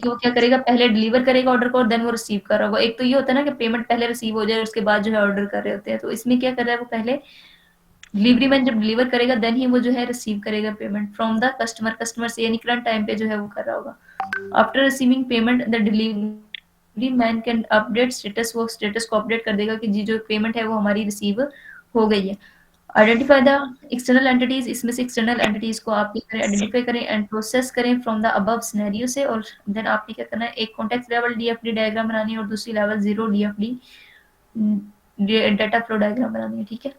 कि वो क्या करेगा, पहले डिलीवर करेगा ऑर्डर को और देन वो रिसीव कर रहा होगा। एक तो ये होता है ना कि पेमेंट पहले रिसीव हो जाए उसके बाद जो है ऑर्डर कर रहे होते हैं, तो इसमें क्या कर रहा है, वो पहले डिलीवरी मैन जब डिलीवर करेगा देन ही वो जो है रिसीव करेगा payment from the customer, customer से, यानी करंट टाइम पे जो है वो कर रहा होगा। After receiving payment the delivery man can update status, वो स्टेटस को अपडेट कर देगा कि जी जो पेमेंट है वो हमारी रिसीव हो गई है। आइडेंटिफाई द एक्सटर्नल एंटिटीज, इसमें से एक्सटर्नल एंटिटीज को आप क्या करें, आइडेंटिफाई करें एंड प्रोसेस करें फ्रॉम द अबव सिनेरियो से। और देन आपने क्या करना है, एक कॉन्टेक्स्ट लेवल डीएफडी डायग्राम बनानी है और दूसरी level zero DFD data flow diagram बनानी है, ठीक है।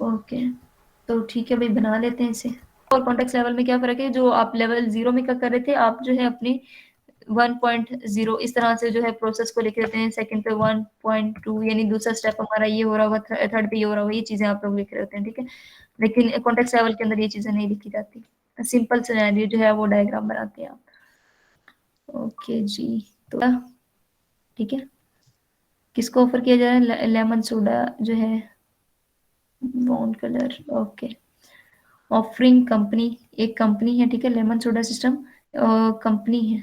ओके, तो ठीक है भाई, बना लेते हैं इसे। और कॉन्टेक्स्ट लेवल में क्या फर्क है, जो आप लेवल जीरो में क्या कर रहे थे, आप जो है अपने 1.0 इस तरह से जो है प्रोसेस को लिख लेते हैं, सेकंड पे 1.2, यानी दूसरा स्टेप हमारा ये हो रहा होगा, थर्ड पे ये हो रहा होगा, ये चीजें आप लोग लिख रहे होते हैं, ठीक है। लेकिन कॉन्टेक्स्ट लेवल के अंदर ये चीजें नहीं लिखी जाती, सिंपल सिनेरियो जो है वो डायग्राम बनाते हैं आप। ओके जी, तो ठीक है, किसको ऑफर किया जा रहा है, लेमन सोडा जो है brown colour. Okay, offering company, एक कंपनी है, ठीक है, लेमन सोडा सिस्टम कंपनी है,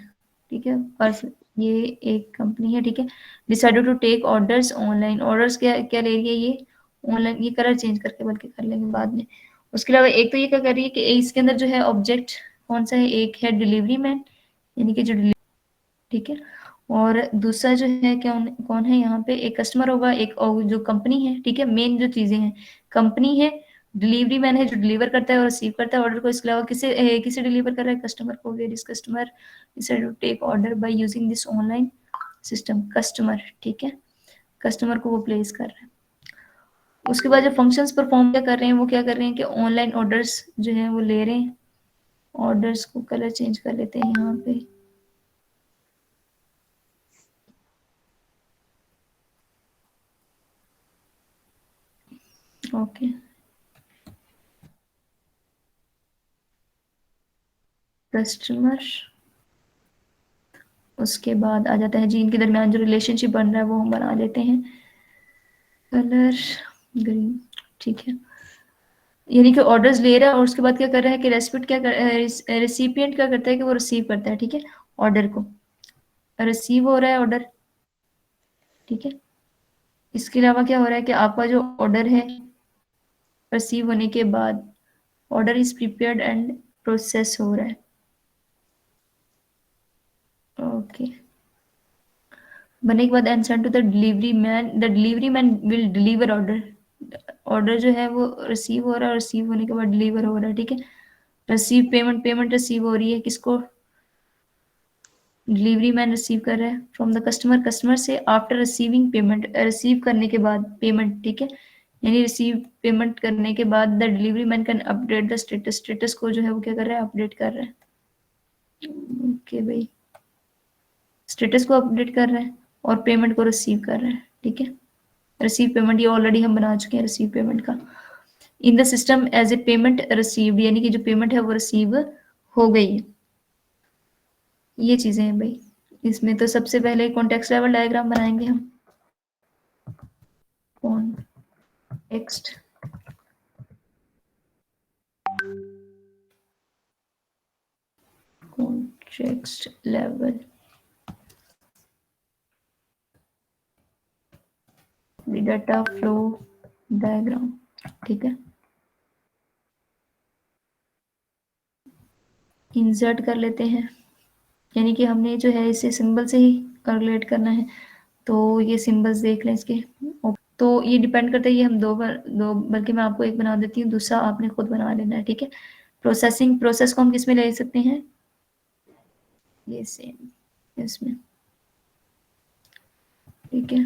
ठीक है, पर ये एक कंपनी है, ठीक है। Decided to take orders online, orders क्या क्या ले रही है ये ऑनलाइन, ये कलर चेंज करके बल्कि कर लेंगे बाद में। उसके अलावा एक तो ये क्या कर रही है कि इसके अंदर जो है ऑब्जेक्ट कौन सा है, एक है डिलीवरी मैन, यानी कि जो ठीक है, और दूसरा जो है क्या कौन है यहाँ पे, एक कस्टमर होगा, एक और जो कंपनी है, ठीक है। मेन जो चीजें हैं, कंपनी है, डिलीवरी मैन है जो डिलीवर करता है और रिसीव करता है ऑर्डर को, इसके अलावा किसे डिलीवर कर रहा है, कस्टमर को। Where is customer decide to take order by using this online system, customer, ठीक है, कस्टमर को वो प्लेस कर रहा है। उसके बाद जो फंक्शंस परफॉर्म क्या कर रहे हैं, वो क्या कर रहे हैं कि ऑनलाइन ऑर्डर्स जो है वो ले रहे हैं। ऑर्डर्स को कलर चेंज कर लेते हैं यहाँ पे, ओके, कस्टमर। उसके बाद आ जाता है जी इनके दरमियान जो रिलेशनशिप बन रहा है वो हम बना लेते हैं, कलर ग्रीन, ठीक है। यानी कि ऑर्डर्स ले रहा है और उसके बाद क्या कर रहा है कि रेसिपिएंट क्या कर रेसिपिएंट क्या करता है कि वो रिसीव करता है, ठीक है, ऑर्डर को, रिसीव हो रहा है ऑर्डर, ठीक है। इसके अलावा क्या हो रहा है कि आपका जो ऑर्डर है रिसीव होने के बाद order is prepared and process हो रहा है, ओके। बनने के बाद and send to the delivery man, the delivery man will deliver order, order जो है वो रिसीव हो रहा है और रिसीव होने के बाद डिलीवर हो रहा है, ठीक है। रिसीव पेमेंट, पेमेंट रिसीव हो रही है किसको, डिलीवरी मैन रिसीव कर रहा है फ्रॉम द कस्टमर, कस्टमर से, आफ्टर रिसीविंग पेमेंट, रिसीव करने के बाद पेमेंट, ठीक है, यानी रिसीव पेमेंट करने के बाद the delivery man can update the status, status को जो है वो क्या कर रहा है, अपडेट कर रहा है, ओके भाई, स्टेटस को अपडेट कर रहा है और पेमेंट को रिसीव कर रहा है, ठीक है। रिसीव पेमेंट ये ऑलरेडी हम बना चुके हैं, रिसीव पेमेंट का, in the system as a payment received, यानी कि जो पेमेंट है वो रिसीव हो गई है। ये चीजें हैं भाई, इसमें तो सबसे पहले कॉन्टेक्स्ट लेवल डायग्राम बनाएंगे हम, context context level data flow diagram, ठीक है। इंसर्ट कर लेते हैं, यानी कि हमने जो है इसे सिंबल से ही कैलकुलेट करना है, तो ये सिंबल्स देख लें इसके। तो ये डिपेंड करता है, ये हम दो बल्कि मैं आपको एक बना देती हूँ, दूसरा आपने खुद बना लेना है, ठीक है। प्रोसेसिंग, प्रोसेस को हम किस में ले सकते हैं, ये सेम इसमें, ठीक है।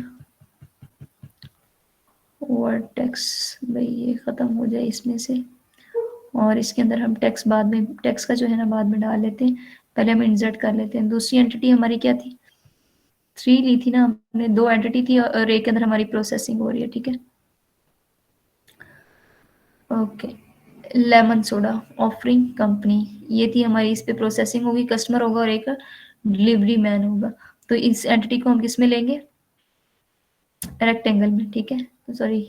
वर्ड टेक्स्ट भाई ये खत्म हो जाए इसमें से, और इसके अंदर हम टेक्स्ट बाद में, टेक्स्ट का जो है ना बाद में डाल लेते हैं, पहले हम इंसर्ट कर लेते हैं। दूसरी एंटिटी हमारी क्या थी, 3 ली थी ना हमने, 2 एंटिटी थी और एक के अंदर हमारी प्रोसेसिंग हो रही है, ठीक है। Okay, lemon soda offering company, ये थी हमारी, इस पे प्रोसेसिंग होगी, कस्टमर होगा और एक डिलीवरी मैन होगा। तो इस एंटिटी को हम किस में लेंगे, रेक्टेंगल में, ठीक है। तो सॉरी,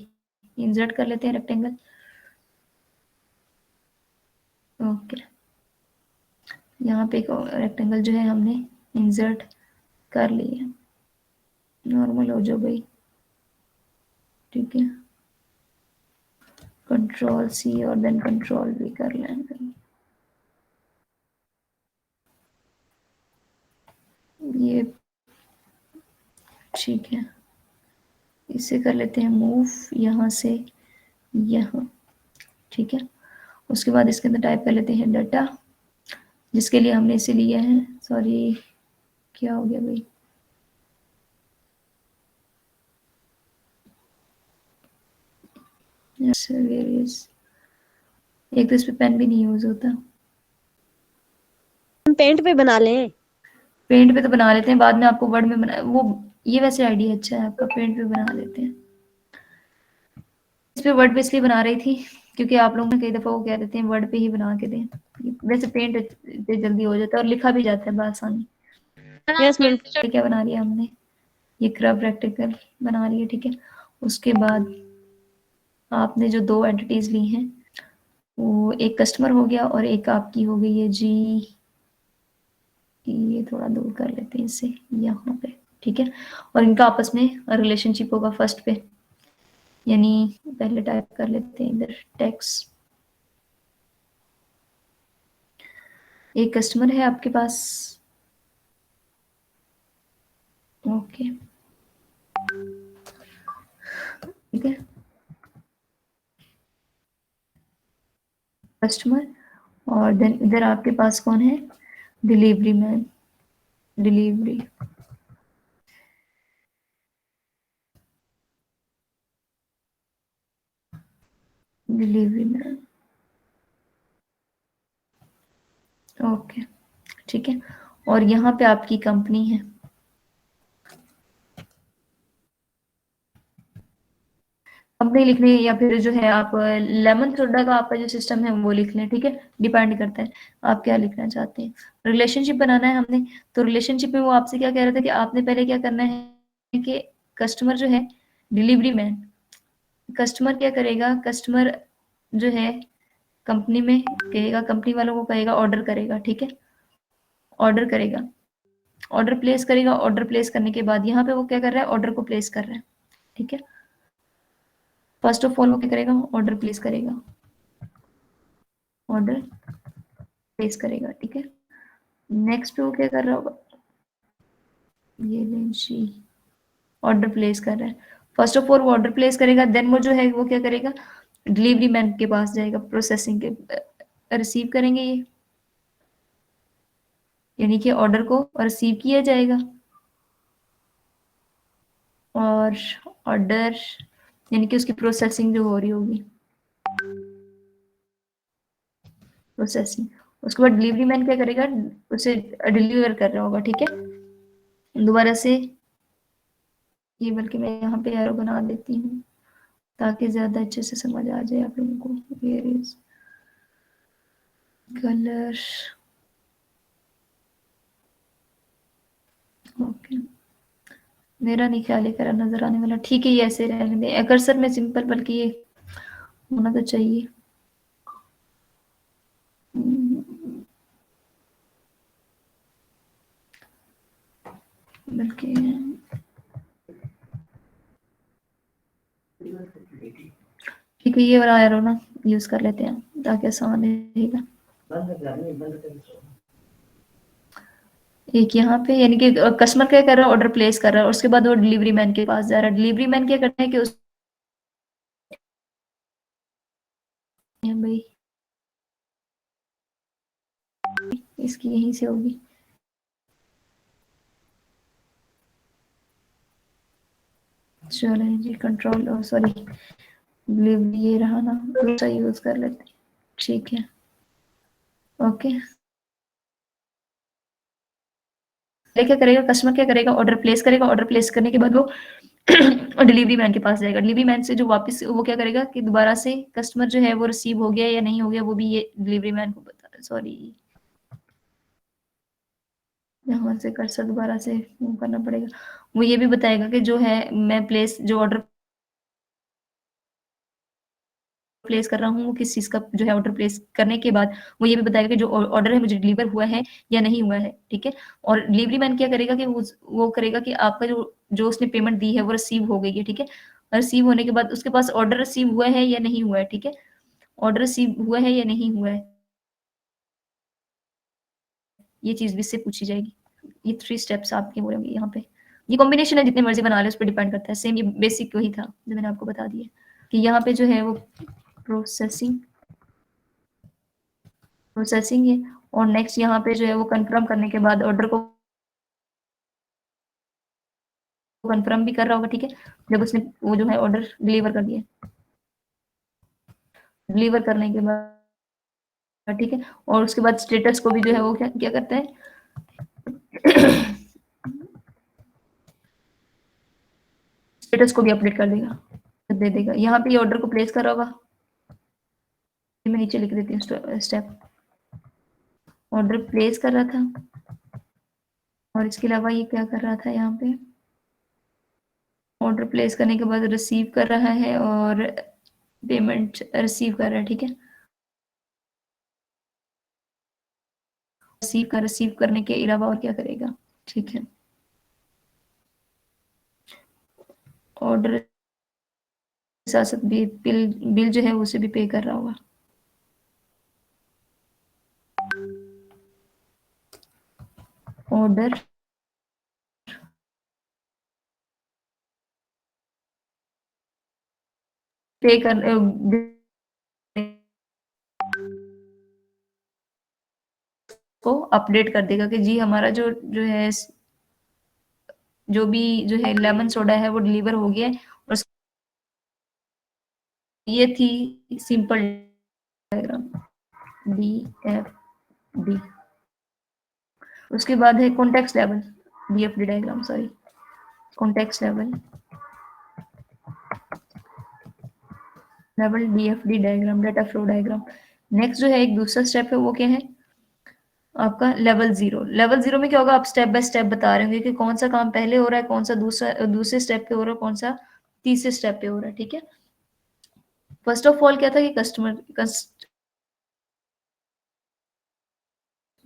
इंसर्ट कर लेते हैं रेक्टेंगल, ओके। यहाँ पे एक रेक्टेंगल जो है हमने इंसर्ट कर लिया, नॉर्मल हो जाओ भाई, ठीक है। कंट्रोल सी और देन कंट्रोल भी कर लेंगे, ये ठीक है। इसे कर लेते हैं मूव यहाँ से यहाँ, ठीक है। उसके बाद इसके अंदर टाइप कर लेते हैं डाटा, जिसके लिए हमने इसे लिया है, सॉरी क्या हो गया भाई, एक तो इस पे पेन भी नहीं यूज होता। हम पेंट पे बना लें। पेंट पे तो बना लेते हैं, बाद में आपको वर्ड में बना वो, ये वैसे आइडिया अच्छा है आपका, पेंट पे बना लेते हैं। इस पे वर्ड पे इसलिए बना रही थी क्योंकि आप लोग ने कई दफा वो कह देते हैं वर्ड पे ही बना के दें, वैसे पेंट पे जल्दी हो जाता है और लिखा भी जाता है बआसानी। Yes ma'am. क्या बना लिया हमने, ये कर्व रेक्टेंगल बना लिया, ठीक है। उसके बाद आपने जो दो एंटिटीज ली हैं, वो एक कस्टमर हो गया और एक आपकी हो गई है जी, ये थोड़ा दूर कर लेते हैं इसे यहाँ पे, ठीक है। और इनका आपस में रिलेशनशिप होगा फर्स्ट पे, यानी पहले टाइप कर लेते हैं इधर टेक्स्ट, एक कस्टमर है आपके पास, ओके, ठीक है। कस्टमर, और देन इधर आपके पास कौन है, delivery man, delivery, delivery man, okay, ठीक है। और यहाँ पे आपकी कंपनी है, कंपनी लिखनी है या फिर जो है आप लेमन सोडा का आपका जो सिस्टम है वो लिख लें, ठीक है। डिपेंड करता है आप क्या लिखना चाहते हैं। रिलेशनशिप बनाना है हमने, तो रिलेशनशिप में वो आपसे क्या कह रहा था कि आपने पहले क्या करना है कि कस्टमर जो है, डिलीवरी मैन, कस्टमर क्या करेगा, कस्टमर जो है कंपनी में कहेगा, कंपनी वालों को कहेगा ऑर्डर करेगा, ठीक है। ऑर्डर करेगा, ऑर्डर प्लेस करेगा, ऑर्डर प्लेस करने के बाद यहाँ पे वो क्या कर रहा है, ऑर्डर को प्लेस कर रहा है, ठीक है। फर्स्ट ऑफ ऑल वो क्या करेगा, ऑर्डर प्लेस करेगा, ऑर्डर प्लेस करेगा, ठीक है। नेक्स्ट पे वो क्या कर रहा होगा, ये लेंशी, ऑर्डर प्लेस कर रहा है। फर्स्ट ऑफ ऑल वो ऑर्डर प्लेस करेगा, देन वो जो है वो क्या करेगा, डिलीवरी मैन के पास जाएगा, प्रोसेसिंग के रिसीव करेंगे ये, यानी कि ऑर्डर को रिसीव किया जाएगा, और ऑर्डर यानी कि उसकी प्रोसेसिंग जो हो रही होगी, प्रोसेसिंग, उसके बाद डिलीवरी मैन क्या करेगा, उसे डिलीवर कर रहा होगा, ठीक है। दोबारा से ये, बल्कि मैं यहाँ पे एरो बना देती हूँ ताकि ज्यादा अच्छे से समझ आ जाए आप लोगों को। वेयर इज कलर, ओके, मेरा नहीं ख्याल है कलर नजर आने वाला, ठीक है, ये ऐसे रहने दें कर्सर में सिंपल, बल्कि ये होना तो चाहिए, बल्कि ठीक है, ये वाला एरो ना यूज कर लेते हैं ताकि आसान रहेगा। एक यहाँ पे, यानी कि कस्टमर क्या कर रहा है, ऑर्डर प्लेस कर रहा है, उसके बाद वो डिलीवरी मैन के पास जा रहा है, डिलीवरी मैन क्या करता है कि उस भाई इसकी यहीं से होगी, चलो जी, कंट्रोल सॉरी डिलीवरी ये रहा ना, दूसरा यूज कर लेते हैं, ठीक है, ओके। क्या करेगा, कस्टमर क्या करेगा, ऑर्डर प्लेस करेगा, ऑर्डर प्लेस करने के बाद वो डिलीवरी मैन के पास जाएगा, डिलीवरी मैन से जो वापस वो क्या करेगा कि दोबारा से कस्टमर जो है वो रिसीव हो गया या नहीं हो गया, वो भी ये डिलीवरी मैन को बता, सॉरी यहाँ से कर्सर दोबारा से वो करना पड़ेगा, वो ये भी बताएगा कि जो है मैं प्लेस जो ऑर्डर प्लेस कर रहा हूँ वो किस चीज़ का जो है ऑर्डर प्लेस करने के बाद वो ये भी बताएगा कि जो ऑर्डर है मुझे डिलीवर हुआ है या नहीं हुआ है, ठीक है? और डिलीवरी मैन क्या करेगा कि वो करेगा कि आपका जो जो उसने पेमेंट दी है वो रिसीव हो गई है, ठीक है? रिसीव होने के बाद उसके पास ऑर्डर रिसीव हुआ है या नहीं हुआ है, ठीक है? ऑर्डर रिसीव हुआ है या नहीं हुआ है, ये चीज़ भी इससे पूछी जाएगी। ये 3 स्टेप्स आपके बोलेंगे यहाँ पे। ये कॉम्बिनेशन है, जितने मर्ज़ी बना लें, उस पे डिपेंड करता है। सेम ये बेसिक वही था जो मैंने आपको बता दिया कि यहाँ पे जो है वो प्रोसेसिंग प्रोसेसिंग है और नेक्स्ट यहाँ पे जो है वो कन्फर्म करने के बाद ऑर्डर को कन्फर्म भी कर रहा होगा, ठीक है? जब उसने वो जो है ऑर्डर डिलीवर कर दिया। डिलीवर करने के बाद, ठीक है? और उसके बाद स्टेटस को भी जो है वो क्या क्या करता है स्टेटस को भी अपडेट कर देगा, दे देगा। यहाँ पे ये ऑर्डर को प्लेस कर रहा होगा। मैं नीचे लिख देती हूँ स्टेप। ऑर्डर प्लेस कर रहा था और इसके अलावा ये क्या कर रहा था यहाँ पे, ऑर्डर प्लेस करने के बाद रिसीव कर रहा है और पेमेंट रिसीव कर रहा है, ठीक है? रिसीव करने के अलावा और क्या करेगा, ठीक है? ऑर्डर साथ साथ बिल बिल जो है उसे भी पे कर रहा होगा। ऑर्डर पे कर को अपडेट कर देगा कि जी हमारा जो जो है जो भी जो है लेमन सोडा है वो डिलीवर हो गया है। और ये थी सिंपल डायग्राम DFD। उसके बाद है context level DFD diagram, sorry, context level DFD diagram, data flow diagram. Next जो है एक दूसरा स्टेप है वो क्या है आपका लेवल 0। लेवल 0 में क्या होगा, आप स्टेप बाय स्टेप बता रहे होंगे कि कौन सा काम पहले हो रहा है, कौन सा दूसरे स्टेप पे हो रहा है, कौन सा तीसरे स्टेप पे हो रहा है, ठीक है? फर्स्ट ऑफ ऑल क्या था कि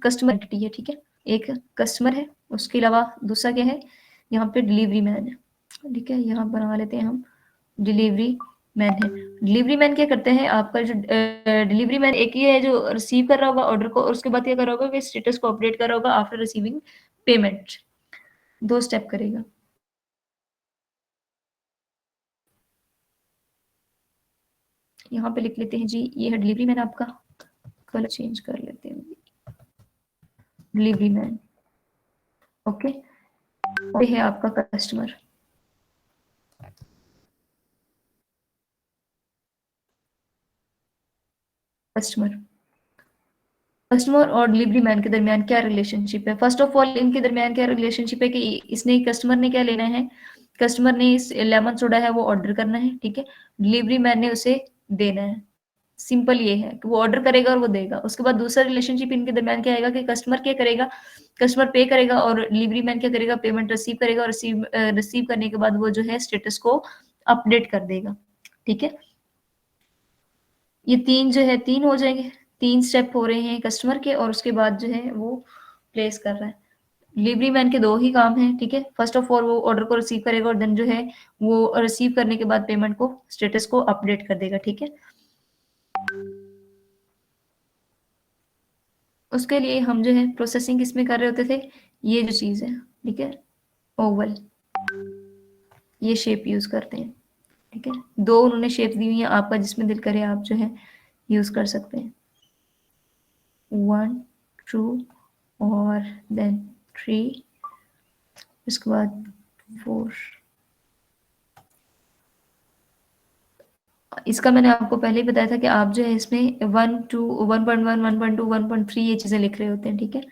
कस्टमर एंटिटी है, ठीक है? एक कस्टमर है, उसके अलावा दूसरा क्या है, यहाँ पे डिलीवरी मैन है, ठीक है? यहाँ बना लेते हैं हम डिलीवरी मैन है। डिलीवरी मैन क्या करते हैं, आपका जो डिलीवरी मैन एक ही है जो रिसीव कर रहा होगा ऑर्डर को और उसके बाद क्या कर रहा होगा कि स्टेटस को अपडेट कर रहा होगा आफ्टर रिसीविंग पेमेंट। 2 स्टेप करेगा। यहाँ पे लिख लेते हैं जी, ये है डिलीवरी मैन आपका, कलर चेंज कर लेते हैं, डिलीवरी मैन, ओके? और ये है आपका कस्टमर। कस्टमर कस्टमर और डिलीवरी मैन के दरमियान क्या रिलेशनशिप है? फर्स्ट ऑफ ऑल इनके दरमियान क्या रिलेशनशिप है कि इसने कस्टमर ने क्या लेना है, कस्टमर ने इस लेमन सोडा है वो ऑर्डर करना है, ठीक है? डिलीवरी मैन ने उसे देना है। सिंपल ये है कि वो ऑर्डर करेगा और वो देगा। उसके बाद दूसरा रिलेशनशिप इनके दरमियान क्या आएगा कि कस्टमर क्या करेगा, कस्टमर पे करेगा और डिलीवरी मैन क्या करेगा, पेमेंट रिसीव करेगा और रिसीव करने के बाद वो जो है स्टेटस को अपडेट कर देगा, ठीक है? ये 3 जो है 3 हो जाएंगे, 3 स्टेप हो रहे हैं कस्टमर के और उसके बाद जो है वो प्लेस कर रहा है। डिलीवरी मैन के 2 ही काम हैं, ठीक है? फर्स्ट ऑफ ऑल वो ऑर्डर को रिसीव करेगा और देन जो है वो रिसीव करने के बाद पेमेंट को स्टेटस को अपडेट कर देगा, ठीक है? उसके लिए हम जो है प्रोसेसिंग किसमें कर रहे होते थे, ये जो चीज़ है, ठीक है? ओवल, ये शेप यूज़ करते हैं, ठीक है? 2 उन्होंने शेप दी हुई हैं, आपका जिसमें दिल करे आप जो है यूज़ कर सकते हैं। 1 2 और देन 3, उसके बाद 4। इसका मैंने आपको पहले ही बताया था कि आप जो है इसमें 1 2 1.1 1.2 1.3 ये चीज़ें लिख रहे होते हैं, ठीक है?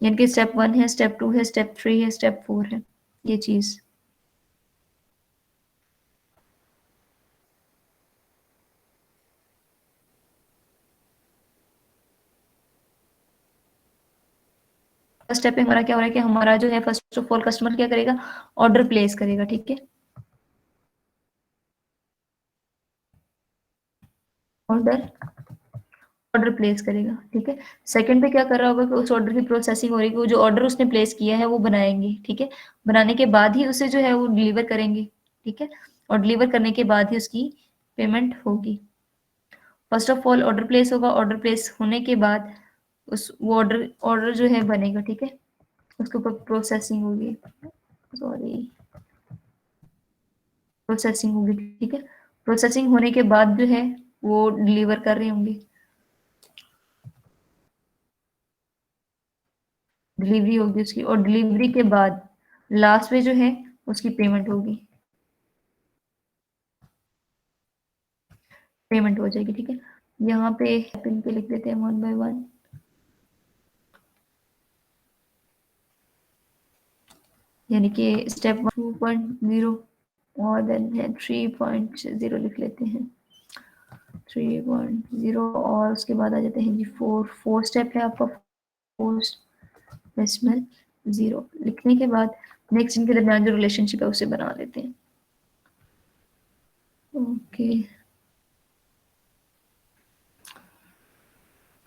यानी कि स्टेप 1 है, स्टेप 2 है, स्टेप 3 है, स्टेप 4 है, ये चीज़। फर्स्ट स्टेप पे हमारा क्या हो रहा है कि हमारा जो है फर्स्ट ऑफ ऑल कस्टमर क्या करेगा, ऑर्डर प्लेस करेगा, ठीक है? ऑर्डर प्लेस करेगा, ठीक है। सेकंड पे क्या कर रहा होगा कि उस ऑर्डर की प्रोसेसिंग हो रही है, वो जो ऑर्डर उसने प्लेस किया है वो बनाएंगे, ठीक है। बनाने के बाद ही उसे जो है वो डिलीवर करेंगे, ठीक है। और डिलीवर करने के बाद ही उसकी पेमेंट होगी। First of all order place होगा, ऑर्डर प्लेस होने के बाद उस वो ऑर्डर जो है बनेगा, ठीक है। उसके ऊपर प्रोसेसिंग होगी, सॉरी, प्रोसेसिंग होगी, ठीक है। प्रोसेसिंग होने के बाद जो है वो डिलीवर कर रहे होंगे, डिलीवरी होगी उसकी, और डिलीवरी के बाद लास्ट में जो है उसकी पेमेंट होगी, पेमेंट हो जाएगी, ठीक है। यहाँ पे पिन पे लिख देते हैं 1 by 1। यानी कि स्टेप 2.0 और देन है 3.0 लिख लेते हैं 3.0, और उसके बाद आ जाते हैं जी 4 स्टेप है आपका, 4 डेसिमल 0 लिखने के बाद नेक्स्ट इनके दरमियान जो रिलेशनशिप है उसे बना लेते हैं। ओके,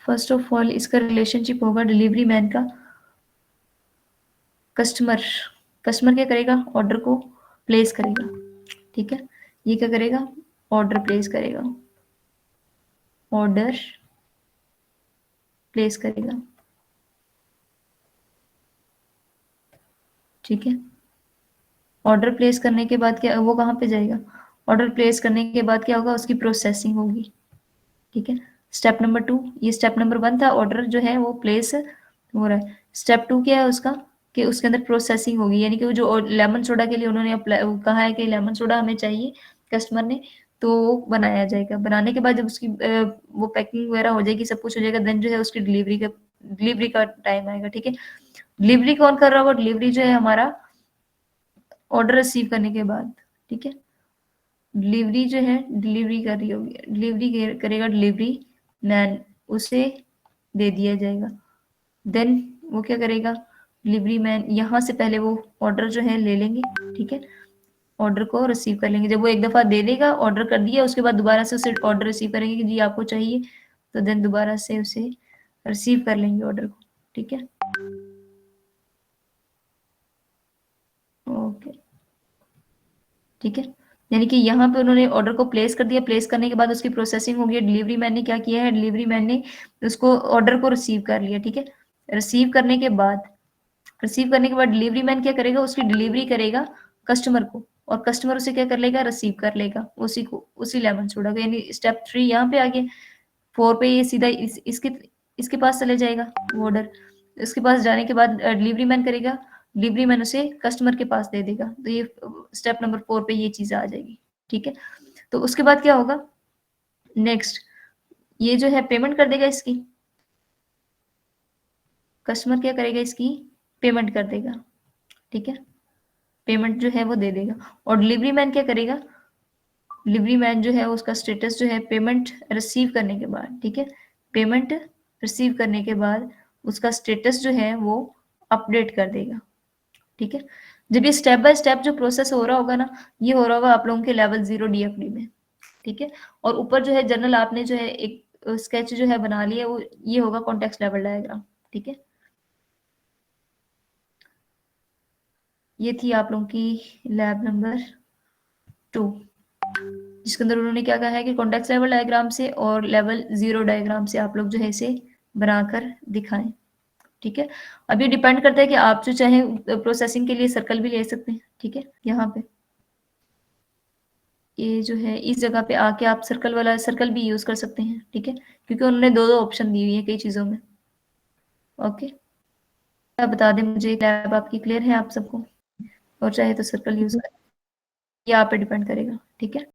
फर्स्ट ऑफ ऑल इसका रिलेशनशिप होगा डिलीवरी मैन का कस्टमर। कस्टमर क्या करेगा, ऑर्डर को प्लेस करेगा, ठीक है। ये क्या करेगा, ऑर्डर प्लेस करेगा, ऑर्डर प्लेस करेगा, ठीक है। ऑर्डर प्लेस करने के बाद क्या, वो कहाँ पे जाएगा, ऑर्डर प्लेस करने के बाद क्या होगा, उसकी प्रोसेसिंग होगी, ठीक है। स्टेप नंबर 2, ये स्टेप नंबर 1 था, ऑर्डर जो है वो प्लेस हो रहा है। स्टेप 2 क्या है उसका, कि उसके अंदर प्रोसेसिंग होगी, यानी कि वो जो लेमन सोडा के लिए उन्होंने कहा है कि लेमन सोडा हमें चाहिए कस्टमर ने, तो वो बनाया जाएगा। बनाने के बाद जब उसकी वो पैकिंग वगैरह हो जाएगी, सब कुछ हो जाएगा, देन जो है उसकी डिलीवरी का टाइम आएगा, ठीक है। डिलीवरी कौन कर रहा होगा, डिलीवरी जो है हमारा ऑर्डर रिसीव करने के बाद, ठीक है। डिलीवरी जो है डिलीवरी कर रही होगी, डिलीवरी करेगा डिलीवरी मैन, उसे दे दिया जाएगा। देन वो क्या करेगा, डिलीवरी मैन यहाँ से पहले वो ऑर्डर जो है ले लेंगे, ठीक है। ऑर्डर को रिसीव कर लेंगे, जब वो एक दफ़ा दे देगा, ऑर्डर कर दिया, उसके बाद दोबारा से उसे ऑर्डर रिसीव करेंगे कि जी आपको चाहिए, तो देन दोबारा से उसे रिसीव कर लेंगे ऑर्डर को, ठीक है। ओके, ठीक है। यानी कि यहाँ पे उन्होंने ऑर्डर को प्लेस कर दिया, प्लेस करने के बाद उसकी प्रोसेसिंग हो गई, डिलीवरी मैन ने क्या किया है, डिलीवरी मैन ने उसको ऑर्डर को रिसीव कर लिया, ठीक है। रिसीव करने के बाद डिलीवरी मैन क्या करेगा, उसकी डिलीवरी करेगा कस्टमर को, और कस्टमर उसे क्या कर लेगा, रिसीव कर लेगा उसी को, उसी लेमन सोडा को। यानी स्टेप 3 यहाँ पे आ गया। 4 पे ये सीधा इसके पास चले जाएगा ऑर्डर, इसके पास जाने के बाद डिलीवरी मैन करेगा, डिलीवरी मैन उसे कस्टमर के पास दे देगा, तो ये स्टेप नंबर 4 पे ये चीज़ आ जाएगी, ठीक है। तो उसके बाद क्या होगा, नेक्स्ट ये जो है पेमेंट कर देगा इसकी, कस्टमर क्या करेगा, इसकी पेमेंट कर देगा, ठीक है। पेमेंट जो है वो दे देगा, और डिलीवरी मैन क्या करेगा, डिलीवरी मैन जो है उसका स्टेटस जो है पेमेंट रिसीव करने के बाद, ठीक है, पेमेंट रिसीव करने के बाद उसका स्टेटस जो है वो अपडेट कर देगा, ठीक है। जब ये स्टेप बाय स्टेप जो प्रोसेस हो रहा होगा ना, ये हो रहा होगा आप लोगों के लेवल 0 DFD में, ठीक है। और ऊपर जो है जनरल आपने जो है एक स्केच जो है बना लिया, वो ये होगा कॉन्टेक्स्ट लेवल डायग्राम, ठीक है। ये थी आप लोगों की लैब नंबर 2, जिसके अंदर उन्होंने क्या कहा है कि कॉन्टेक्स्ट लेवल डायग्राम से और लेवल 0 डायग्राम से आप लोग जो है इसे बनाकर दिखाएं, ठीक है। अब ये डिपेंड करता है कि आप जो चाहे प्रोसेसिंग के लिए सर्कल भी ले सकते हैं, ठीक है। यहाँ पे ये जो है इस जगह पे आके आप सर्कल वाला सर्कल भी यूज कर सकते हैं, ठीक है, क्योंकि उन्होंने दो दो ऑप्शन दी हुई है कई चीजों में। ओके, आप बता दें मुझे, लैब आपकी क्लियर है आप सबको, और चाहे तो सर्कल यूज करें, ये आप पे डिपेंड करेगा, ठीक है।